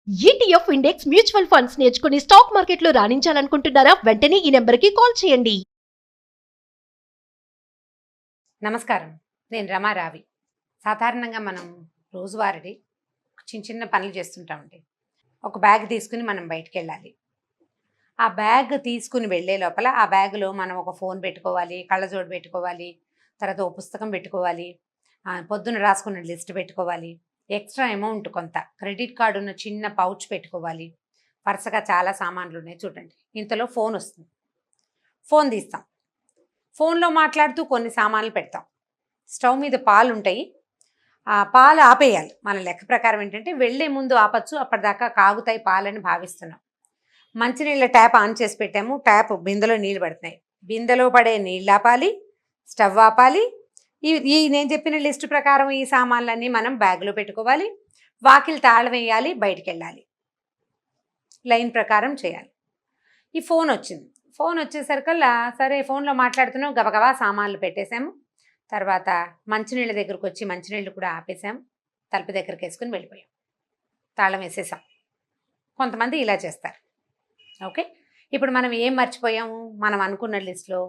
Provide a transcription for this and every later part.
ETF index mutual funds నేర్చుకుని stock మార్కెట్లో రాణించాలనుకుంటున్నారా? వెంటనే ఈ నెంబర్కి కాల్ చేయండి. నమస్కారం, నేను రమారావి. సాధారణంగా మనం రోజువారీ చిన్న చిన్న పనులు చేస్తుంటామండి. ఒక బ్యాగ్ తీసుకుని మనం బయటికి వెళ్ళాలి. ఆ బ్యాగ్ తీసుకుని వెళ్ళే లోపల ఆ బ్యాగ్లో మనం ఒక ఫోన్ పెట్టుకోవాలి, కళ్ళజోడు పెట్టుకోవాలి, తర్వాత ఒక పుస్తకం పెట్టుకోవాలి, పొద్దున రాసుకున్న లిస్ట్ పెట్టుకోవాలి, ఎక్స్ట్రా అమౌంట్ కొంత క్రెడిట్ కార్డు ఉన్న చిన్న పౌచ్ పెట్టుకోవాలి. వరుసగా చాలా సామాన్లు ఉన్నాయి చూడండి. ఇంతలో ఫోన్ వస్తుంది, ఫోన్ తీస్తాం, ఫోన్లో మాట్లాడుతూ కొన్ని సామాన్లు పెడతాం. స్టవ్ మీద పాలు ఉంటాయి, ఆ పాలు ఆపేయాలి. మన లెక్క ప్రకారం ఏంటంటే వెళ్ళే ముందు ఆపచ్చు, అప్పటిదాకా కాగుతాయి పాలని భావిస్తున్నాం. మంచినీళ్ళ ట్యాప్ ఆన్ చేసి పెట్టాము, ట్యాప్ బిందెలో నీళ్ళు పడుతున్నాయి, బిందెలో పడే నీళ్ళు ఆపాలి, స్టవ్ ఆపాలి. ఈ నేను చెప్పిన లిస్టు ప్రకారం ఈ సామాన్లన్నీ మనం బ్యాగ్లో పెట్టుకోవాలి. వాకిలి తాళం వేయాలి, బయటికి వెళ్ళాలి. లైన్ ప్రకారం చేయాలి. ఈ ఫోన్ వచ్చింది, ఫోన్ వచ్చేసరికల్లా సరే ఫోన్లో మాట్లాడుతున్నాం, గబగబా సామాన్లు పెట్టేశాము. తర్వాత మంచినీళ్ళ దగ్గరకు వచ్చి మంచినీళ్ళు కూడా ఆపేసాము, తలుపు దగ్గరికి వేసుకుని వెళ్ళిపోయాం, తాళం వేసేసాం. కొంతమంది ఇలా చేస్తారు. ఓకే, ఇప్పుడు మనం ఏం మర్చిపోయాము? మనం అనుకున్న లిస్టులో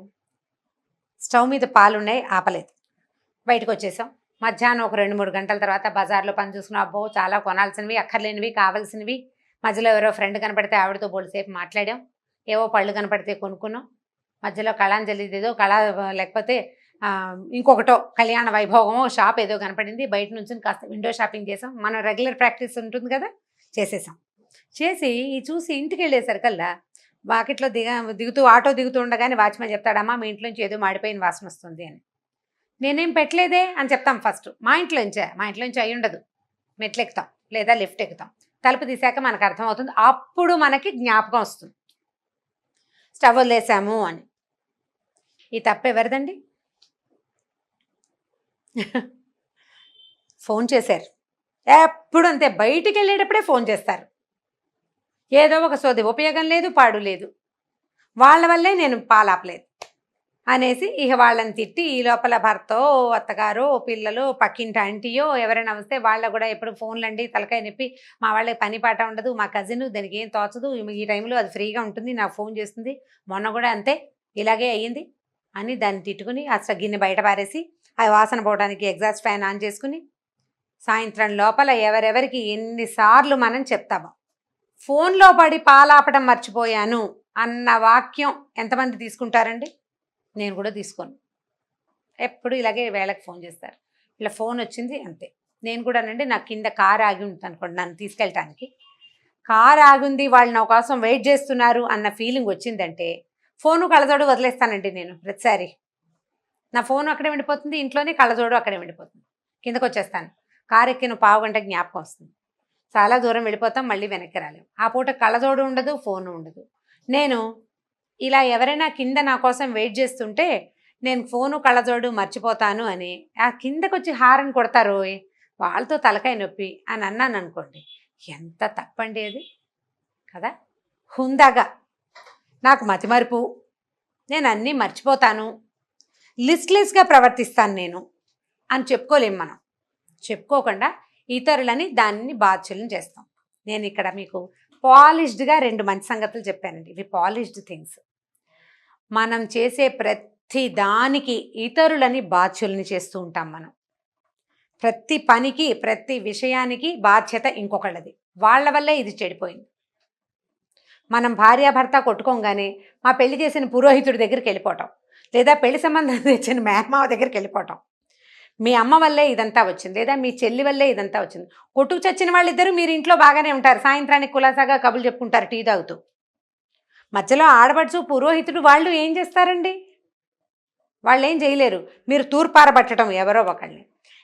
స్టవ్ మీద పాలు ఉన్నాయి, ఆపలేదు, బయటకు వచ్చేసాం. మధ్యాహ్నం ఒక 2-3 గంటల తర్వాత బజార్లో పని చూసుకున్నాం. అబ్బో చాలా కొనాల్సినవి, అక్కర్లేనివి, కావాల్సినవి. మధ్యలో ఎవరో ఫ్రెండ్ కనపడితే ఆవిడతో బోల్సేపు మాట్లాడాం, ఏవో పళ్ళు కనపడితే కొనుక్కున్నాం. మధ్యలో కళాంజలి ఏదో లేకపోతే ఇంకొకటో కళ్యాణ వైభోగమో షాప్ ఏదో కనపడింది, బయట నుంచి కాస్త విండో షాపింగ్ చేసాం. మన రెగ్యులర్ ప్రాక్టీస్ ఉంటుంది కదా, చేసేసాం. చేసి చూసి ఇంటికి వెళ్ళేసరికల్లా వాకిట్లో దిగుతూ ఆటో దిగుతూ ఉండగానే వాచ్మెన్ చెప్తాడమ్మా మీ ఇంట్లోంచి ఏదో మాడిపోయిన వాసన వస్తుంది అని. నేనేం పెట్టలేదే అని చెప్తాం ఫస్ట్. మా ఇంట్లోంచి అయి ఉండదు. మెట్లు ఎక్కుతాం లేదా లిఫ్ట్ ఎక్కుతాం, తలుపు తీసాక మనకు అర్థమవుతుంది, అప్పుడు మనకి జ్ఞాపకం వస్తుంది స్టవ్ వదిలేసాము అని. ఈ తప్పు ఎవరిదండి? ఫోన్ చేశారు, ఎప్పుడు అంతే, బయటికి వెళ్ళేటప్పుడే ఫోన్ చేస్తారు. ఏదో ఒక సోది, ఉపయోగం లేదు, పాడు లేదు, వాళ్ళ వల్లే నేను పాలాపలేదు అనేసి ఇక వాళ్ళని తిట్టి, ఈ లోపల భర్తో అత్తగారో పిల్లలు పక్కింటి ఆంటీయో ఎవరైనా వస్తే వాళ్ళ కూడా ఎప్పుడు ఫోన్లండి తలకాయ నొప్పి, మా వాళ్ళకి పని పాట ఉండదు, మా కజిన్ దానికి ఏం తోచదు, ఈ టైంలో అది ఫ్రీగా ఉంటుంది నాకు ఫోన్ చేస్తుంది, మొన్న కూడా అంతే ఇలాగే అయ్యింది అని దాన్ని తిట్టుకుని అసలు గిన్నె బయట పారేసి ఆ వాసన పోవడానికి ఎగ్జాస్ట్ ఫ్యాన్ ఆన్ చేసుకుని సాయంత్రం లోపల ఎవరెవరికి ఎన్నిసార్లు మనం చెప్తామో ఫోన్లో పడి పాలాపడం మర్చిపోయాను అన్న వాక్యం ఎంతమంది తీసుకుంటారండి? నేను కూడా తీసుకోను. ఎప్పుడు ఇలాగే వేళకు ఫోన్ చేస్తారు, ఇలా ఫోన్ వచ్చింది అంతే. నేను కూడానండి, నాకు కింద కారు ఆగి ఉంటుంది అనుకోండి, నన్ను తీసుకెళ్ళటానికి కారు ఆగింది, వాళ్ళు నా కోసం వెయిట్ చేస్తున్నారు అన్న ఫీలింగ్ వచ్చిందంటే ఫోను కళ్ళజోడు వదిలేస్తానండి నేను ప్రతిసారి. నా ఫోను అక్కడే ఉండిపోతుంది, ఇంట్లోనే కళ్ళజోడు అక్కడే ఉండిపోతుంది. కిందకు వచ్చేస్తాను, కారు ఎక్కిన పావు గంట జ్ఞాపకం వస్తుంది. చాలా దూరం వెళ్ళిపోతాం, మళ్ళీ వెనక్కి రాలేము. ఆ పూట కళ్ళజోడు ఉండదు, ఫోను ఉండదు. నేను ఇలా ఎవరైనా కింద నా కోసం వెయిట్ చేస్తుంటే నేను ఫోను కళ్ళజోడు మర్చిపోతాను అని ఆ కిందకు వచ్చి హారన్ కొడతారు, వాళ్ళతో తలకాయ నొప్పి అని అన్నాను అనుకోండి, ఎంత తప్పండి అది కదా. హుందాగా నాకు మతిమరుపు, నేను అన్నీ మర్చిపోతాను, లిస్ట్లెస్గా ప్రవర్తిస్తాను నేను అని చెప్పుకోలేం మనం. చెప్పుకోకుండా ఇతరులని దాన్ని బాధ్యులను చేస్తాం. నేను ఇక్కడ మీకు పాలిష్డ్గా 2 మంచి సంగతులు చెప్పానండి. ఇవి పాలిష్డ్ థింగ్స్. మనం చేసే ప్రతి దానికి ఇతరులని బాధ్యుల్ని చేస్తూ ఉంటాం మనం. ప్రతి పనికి ప్రతి విషయానికి బాధ్యత ఇంకొకళ్ళది, వాళ్ళ వల్లే ఇది చెడిపోయింది. మనం భార్యాభర్త కొట్టుకోగానే మా పెళ్లి చేసిన పురోహితుడి దగ్గరికి వెళ్ళిపోవటం, లేదా పెళ్లి సంబంధం తెచ్చిన మేనమావ దగ్గరికి వెళ్ళిపోవటం, మీ అమ్మ వల్లే ఇదంతా వచ్చింది, లేదా మీ చెల్లి వల్లే ఇదంతా వచ్చింది. కొట్టుకు చచ్చిన వాళ్ళిద్దరూ మీరు ఇంట్లో బాగానే ఉంటారు, సాయంత్రానికి కులాసాగా కబుర్లు చెప్పుకుంటారు టీ తాగుతూ. మధ్యలో ఆడబడుచు పురోహితుడు వాళ్ళు ఏం చేస్తారండి? వాళ్ళు ఏం చేయలేరు, మీరు తూర్పారబట్టడం ఎవరో ఒకళ్ళని.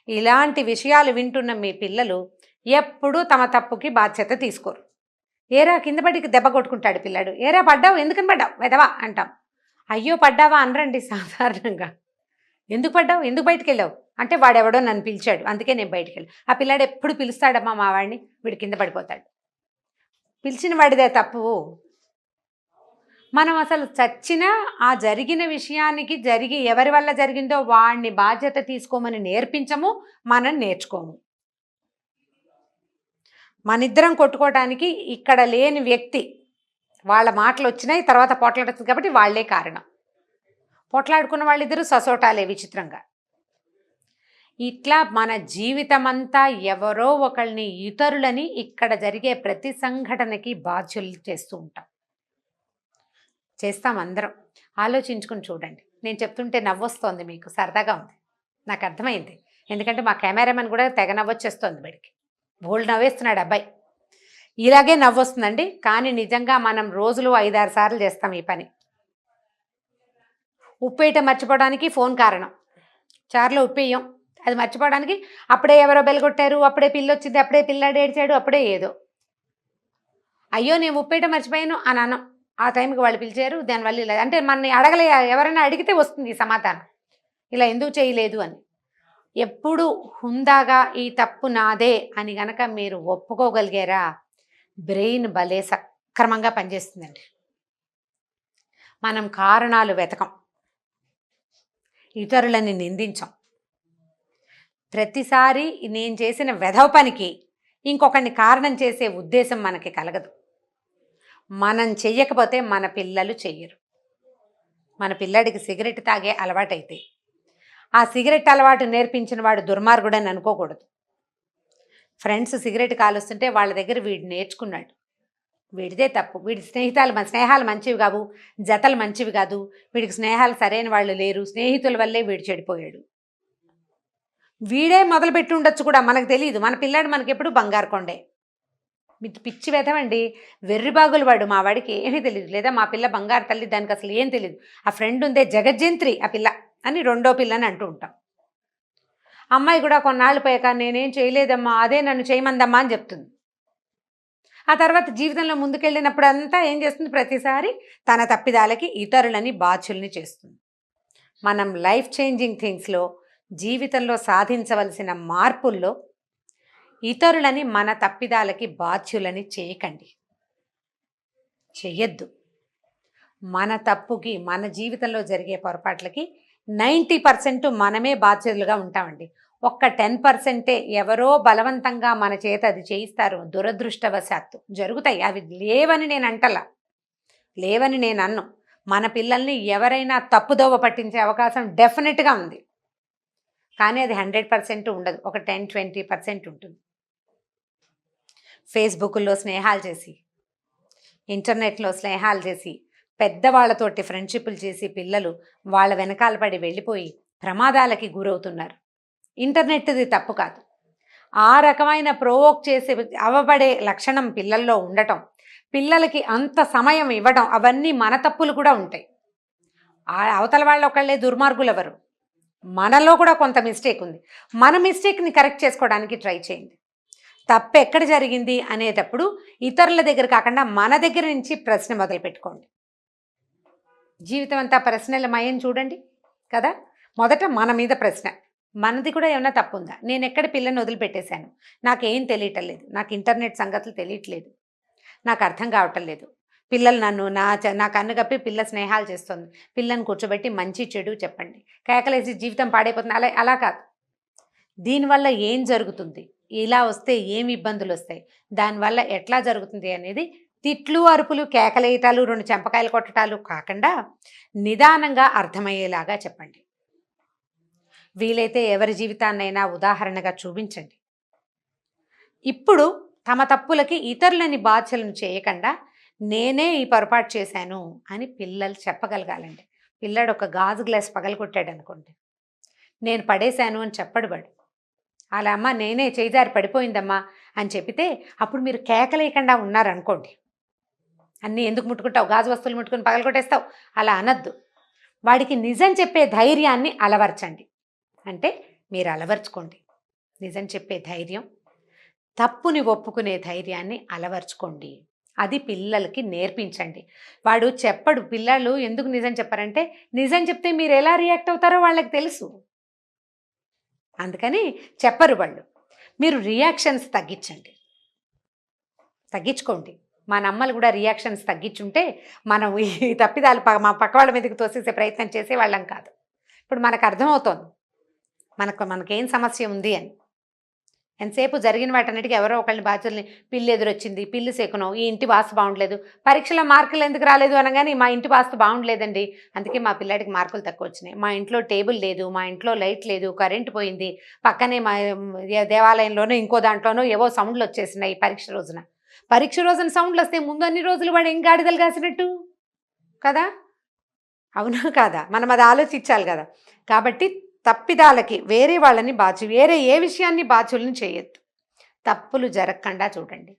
ఇలాంటి విషయాలు వింటున్న మీ పిల్లలు ఎప్పుడూ తమ తప్పుకి బాధ్యత తీసుకోరు. ఏరా కింద పడికి దెబ్బ కొట్టుకుంటాడు పిల్లాడు, ఏరా పడ్డావు, ఎందుకని పడ్డావు వెదవా అంటాం. అయ్యో పడ్డావా అనరండి సాధారణంగా. ఎందుకు పడ్డావు, ఎందుకు బయటికి వెళ్ళావు అంటే వాడెవడో నన్ను పిలిచాడు అందుకే నేను బయటికి వెళ్ళాను. ఆ పిల్లాడు ఎప్పుడు పిలుస్తాడమ్మా మా వాడిని, వీడు కింద పడిపోతాడు. పిలిచిన వాడిదే తప్పు. మనం అసలు చచ్చినా ఆ జరిగిన విషయానికి ఎవరి వల్ల జరిగిందో వాడిని బాధ్యత తీసుకోమని నేర్పించము, మనం నేర్చుకోము. మనిద్దరం కొట్టుకోవడానికి ఇక్కడ లేని వ్యక్తి వాళ్ళ మాటలు వచ్చినాయి, తర్వాత పోట్లాడుతుంది కాబట్టి వాళ్ళే కారణం. పోట్లాడుకున్న వాళ్ళిద్దరూ ససోటాలే విచిత్రంగా. ఇట్లా మన జీవితమంతా ఎవరో ఒకళ్ళని, ఇతరులని ఇక్కడ జరిగే ప్రతి సంఘటనకి బాధ్యులు చేస్తూ ఉంటాం. చేస్తాం అందరం. ఆలోచించుకుని చూడండి. నేను చెప్తుంటే నవ్వొస్తోంది, మీకు సరదాగా ఉంది, నాకు అర్థమైంది. ఎందుకంటే మా కెమెరామెన్ కూడా తెగ నవ్వొచ్చేస్తోంది, బడికి బోల్డ్ నవ్వేస్తున్నాడు అబ్బాయి. ఇలాగే నవ్వొస్తుందండి, కానీ నిజంగా మనం రోజులు 5-6 సార్లు చేస్తాం ఈ పని. ఉప్పేయటం మర్చిపోవడానికి ఫోన్ కారణం. చారులో ఉప్పేయం, అది మర్చిపోవడానికి అప్పుడే ఎవరో బెలగొట్టారు, అప్పుడే పిల్ల వచ్చింది, అప్పుడే పిల్లాడు ఏడ్చాడు, అప్పుడే ఏదో. అయ్యో నేను ఉప్పేయటం మర్చిపోయాను అని అనం. ఆ టైంకి వాళ్ళు పిలిచారు, దానివల్ల ఇలా అంటే మనని అడగలే, ఎవరైనా అడిగితే వస్తుంది ఈ సమాధానం, ఇలా ఎందుకు చేయలేదు అని. ఎప్పుడు హుందాగా ఈ తప్పు నాదే అని గనక మీరు ఒప్పుకోగలిగారా, బ్రెయిన్ భలే సక్రమంగా పనిచేస్తుందండి. మనం కారణాలు వెతకం, ఇతరులని నిందించం. ప్రతిసారి నేను చేసిన వెధవ పనికి ఇంకొకరిని కారణం చేసే ఉద్దేశం మనకి కలగదు. మనం చెయ్యకపోతే మన పిల్లలు చెయ్యరు. మన పిల్లాడికి సిగరెట్ తాగే అలవాటైతే ఆ సిగరెట్ అలవాటు నేర్పించిన వాడు దుర్మార్గుడని అనుకోకూడదు. ఫ్రెండ్స్ సిగరెట్ కాలుస్తుంటే వాళ్ళ దగ్గర వీడు నేర్చుకున్నాడు, వీడిదే తప్పు, వీడి స్నేహాలు మంచివి కావు, జతలు మంచివి కాదు, వీడికి స్నేహాలు సరైన వాళ్ళు లేరు, స్నేహితుల వల్లే వీడు చెడిపోయాడు. వీడే మొదలుపెట్టి ఉండొచ్చు కూడా, మనకు తెలియదు. మన పిల్లాడు మనకెప్పుడు బంగారు కొండే. పిచ్చి వెధవండి, వెర్రిబాగులు వాడు. మా వాడికి ఏమీ తెలియదు, లేదా మా పిల్ల బంగారు తల్లి, దానికి అసలు ఏం తెలియదు. ఆ ఫ్రెండ్ ఉందే జగజ్జంత్రి ఆ పిల్ల అని రెండో పిల్లని అంటూ ఉంటాం. అమ్మాయి కూడా కొన్నాళ్ళు పోయాక నేనేం చేయలేదమ్మా, అదే నన్ను చేయమందమ్మా అని చెప్తుంది. ఆ తర్వాత జీవితంలో ముందుకెళ్ళినప్పుడు అంతా ఏం చేస్తుంది, ప్రతిసారి తన తప్పిదాలకి ఇతరులని బాధ్యుల్ని చేస్తుంది. మనం లైఫ్ చేంజింగ్ థింగ్స్లో, జీవితంలో సాధించవలసిన మార్పుల్లో ఇతరులని మన తప్పిదాలకి బాధ్యులని చేయకండి, చెయ్యొద్దు. మన తప్పుకి, మన జీవితంలో జరిగే పొరపాట్లకి 90% మనమే బాధ్యులుగా ఉంటామండి. ఒక్క 10% ఎవరో బలవంతంగా మన చేత అది చేయిస్తారు. దురదృష్టవశాత్తు జరుగుతాయి, అవి లేవని నేను అంటలా, లేవని నేను అన్ను. మన పిల్లల్ని ఎవరైనా తప్పుదోవ పట్టించే అవకాశం డెఫినెట్గా ఉంది, కానీ అది 100% ఉండదు, ఒక 10-20% ఉంటుంది. ఫేస్బుక్లో స్నేహాలు చేసి, ఇంటర్నెట్లో స్నేహాలు చేసి, పెద్దవాళ్లతోటి ఫ్రెండ్షిప్లు చేసి పిల్లలు వాళ్ళ వెనకాల పడి వెళ్ళిపోయి ప్రమాదాలకి గురవుతున్నారు. ఇంటర్నెట్ది తప్పు కాదు, ఆ రకమైన ప్రోవోక్ చేసి అవబడే లక్షణం పిల్లల్లో ఉండటం, పిల్లలకి అంత సమయం ఇవ్వడం, అవన్నీ మన తప్పులు కూడా ఉంటాయి. అవతల వాళ్ళు ఒకళ్ళే దుర్మార్గులు ఎవరు, మనలో కూడా కొంత మిస్టేక్ ఉంది. మన మిస్టేక్ని కరెక్ట్ చేసుకోవడానికి ట్రై చేయండి. తప్పు ఎక్కడ జరిగింది అనేటప్పుడు ఇతరుల దగ్గర కాకుండా మన దగ్గర నుంచి ప్రశ్న మొదలు పెట్టుకోండి. జీవితం అంతా ప్రశ్నలమయం చూడండి కదా. మొదట మన మీద ప్రశ్న, మనది కూడా ఏమైనా తప్పు ఉందా, నేను ఎక్కడ పిల్లని వదిలిపెట్టేశాను, నాకేం తెలియటం లేదు, నాకు ఇంటర్నెట్ సంగతులు తెలియట్లేదు, నాకు అర్థం కావటం లేదు, పిల్లలు నన్ను నా కన్ను కప్పి పిల్ల స్నేహాలు చేస్తుంది, పిల్లని కూర్చోబెట్టి మంచి చెడు చెప్పండి, కేకలేసి జీవితం పాడైపోతుంది, అలా కాదు. దీనివల్ల ఏం జరుగుతుంది, ఇలా వస్తే ఏమి ఇబ్బందులు వస్తాయి, దానివల్ల ఎట్లా జరుగుతుంది అనేది తిట్లు, అరుపులు, కేకలేయటాలు, 2 చెంపకాయలు కొట్టటాలు కాకుండా నిదానంగా అర్థమయ్యేలాగా చెప్పండి. వీలైతే ఎవరి జీవితాన్నైనా ఉదాహరణగా చూపించండి. ఇప్పుడు తమ తప్పులకి ఇతరులని బాధ్యులను చేయకుండా నేనే ఈ పొరపాటు చేశాను అని పిల్లలు చెప్పగలగాలండి. పిల్లాడు ఒక గాజు గ్లాస్ పగలగొట్టాడు అనుకోండి, నేను పడేశాను అని చెప్పడు వాడు. అలా అమ్మ నేనే చేజారి పడిపోయిందమ్మా అని చెప్పితే అప్పుడు మీరు కేకలేయకుండా ఉన్నారనుకోండి, అన్నీ ఎందుకు ముట్టుకుంటావు, గాజు వస్తువులు ముట్టుకుని పగలగొట్టేస్తావు, అలా అనద్దు. వాడికి నిజం చెప్పే ధైర్యాన్ని అలవర్చండి. అంటే మీరు అలవర్చుకోండి, నిజం చెప్పే ధైర్యం, తప్పుని ఒప్పుకునే ధైర్యాన్ని అలవర్చుకోండి. అది పిల్లలకి నేర్పించండి. వాడు చెప్పడు, పిల్లలు ఎందుకు నిజం చెప్పారంటే నిజం చెప్తే మీరు ఎలా రియాక్ట్ అవుతారో వాళ్ళకి తెలుసు, అందుకని చెప్పరు వాళ్ళు. మీరు రియాక్షన్స్ తగ్గించుకోండి. మా నమ్మలు కూడా రియాక్షన్స్ తగ్గించుంటే మనం ఈ తప్పిదాలు మా పక్క వాళ్ళ మీదకి తోసేసే ప్రయత్నం చేసేవాళ్ళం కాదు. ఇప్పుడు మనకు అర్థమవుతోంది మనకేం సమస్య ఉంది అని. ఎంతసేపు జరిగిన వాటన్నిటికీ ఎవరో ఒకళ్ళని బాధ్యుల్ని పిల్లి ఎదురొచ్చింది, పిల్లి శకునం, ఈ ఇంటి వాస్తు బాగుండలేదు, పరీక్షలో మార్కులు ఎందుకు రాలేదు అనగానే మా ఇంటి వాస్తు బాగుండలేదండి, అందుకే మా పిల్లాడికి మార్కులు తక్కువ వచ్చినాయి, మా ఇంట్లో టేబుల్ లేదు, మా ఇంట్లో లైట్ లేదు, కరెంట్ పోయింది, పక్కనే మా దేవాలయంలోనో ఇంకో దాంట్లోనో ఏవో సౌండ్లు వచ్చేసినాయి పరీక్ష రోజున. పరీక్ష రోజున సౌండ్లు వస్తే ముందు అన్ని రోజులు వాడు ఏం గాడిదలు కాసినట్టు కదా, అవునా కాదా? మనం అది ఆలోచించాలి కదా. కాబట్టి తప్పిదాలకి వేరే వాళ్ళని వేరే ఏ విషయాన్ని బాధ్యులను చేయొద్దు. తప్పులు జరగకుండా చూడండి.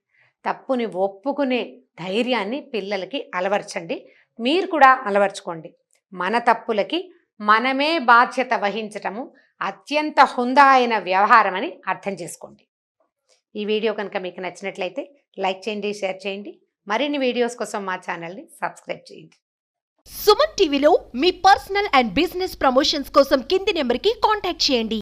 తప్పుని ఒప్పుకునే ధైర్యాన్ని పిల్లలకి అలవర్చండి. మీరు కూడా అలవర్చుకోండి. మన తప్పులకి మనమే బాధ్యత వహించటము అత్యంత హుందా అయిన వ్యవహారం అని అర్థం చేసుకోండి. ఈ వీడియో కనుక మీకు నచ్చినట్లయితే లైక్ చేయండి, షేర్ చేయండి. మరిన్ని వీడియోస్ కోసం మా ఛానల్ని సబ్స్క్రైబ్ చేయండి. సుమన్ టీవీలో మీ పర్సనల్ అండ్ బిజినెస్ ప్రమోషన్స్ కోసం కింది నెంబర్కి కాంటాక్ట్ చేయండి.